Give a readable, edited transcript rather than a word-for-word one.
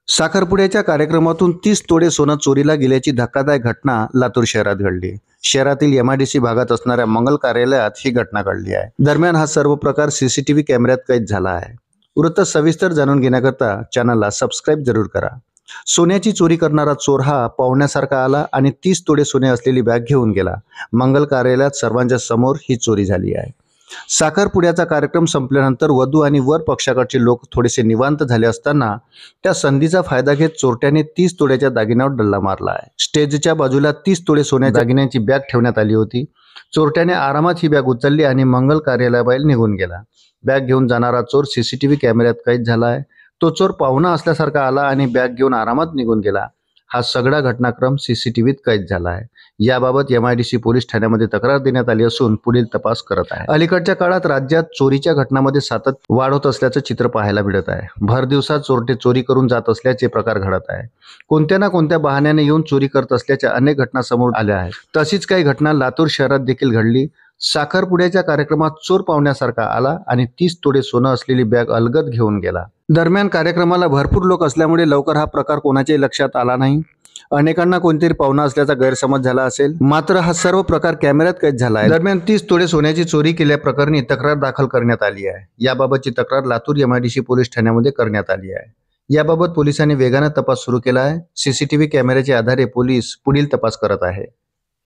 साखरपुड्याच्या कार्यक्रमातून 30 तोळे सोनं चोरीला गेल्याची धक्कादायक घटना लातूर शहरात घडली। शहरातील एमआयडीसी भागात असणाऱ्या मंगल कार्यालयात ही घटना घडली आहे। दरम्यान हा सर्व प्रकार सीसीटीव्ही कॅमेऱ्यात कैद झाला आहे। वृत्त सविस्तर जाणून घेण्याकरता चॅनलला सबस्क्राइब जरूर करा। सोन्याची चोरी करणारा चोर हा पाहुण्यासारखा आला आणि 30 तोळे सोने असलेली बॅग घेऊन गेला। मंगल कार्यालयात सर्वांच्या समोर ही चोरी झाली आहे। साखरपुड्याचा कार्यक्रम संपल्यानंतर वधू आणि वर पक्षाकडचे लोक थोडेसे निवांत झाले असताना त्या संधीचा फायदा घेत चोरट्याने 30 तोळ्याच्या दागिन्यावर डल्ला मारला आहे। स्टेजच्या बाजूला 30 तोळे सोन्याच्या दागिन्यांची बॅग ठेवण्यात आली होती। चोरट्याने आरामात ही बॅग उचलली आणि मंगल कार्यालयाबाहेर निघून गेला। बॅग घेऊन जाणारा चोर सीसीटीव्ही कॅमेऱ्यात कैद झाला आहे। तो चोर पाहुणा असल्यासारखा आला आणि बॅग घेऊन आरामात निघून गेला। हा सगळा घटनाक्रम सीसीटीव्हीत कैद झाला आहे। याबाबत एमआयडीसी पोलीस ठाण्यामध्ये तक्रार देण्यात आली असून पुढील तपास करत आहे। अलीकडच्या काळात राज्यात चोरीच्या घटनांमध्ये सातत्य वाढत असल्याचं चित्र पाहायला मिळत आहे। भर दिवसात चोरटे चोरी करून जात असल्याचे प्रकार घडत आहे। कोणत्या ना कोणत्या बहाण्याने येऊन चोरी करत असल्याच्या अनेक घटना समोर आल्या आहेत। तशीच काही घटना लातूर शहरात देखील घडली। साखरपुड्याच्या कार्यक्रमात चोर पाहुण्यासारखा आला आणि 30 तोळे सोनं असलेली बॅग अलगद घेऊन गेला। दरम्यान कार्यक्रमाला भरपूर लोक असल्यामुळे लवकर हा प्रकार कोणाच्याही लक्षात आला नाही। अनेकांना कोणतरी पाहुणा असल्याचा गैरसमज झाला असेल, मात्र हा सर्व प्रकार कॅमेऱ्यात कैद झाला आहे। दरम्यान 30 तोळे सोन्याची चोरी केल्याप्रकरणी तक्रार दाखल करण्यात आली आहे। याबाबतची तक्रार लातूर एमआयडीसी पोलीस ठाण्यामध्ये करण्यात आली आहे। याबाबत पोलिसांनी वेगाने तपास सुरू केला आहे। सीसीटीव्ही कॅमेऱ्याच्या आधारे पोलीस पुढील तपास करत आहे।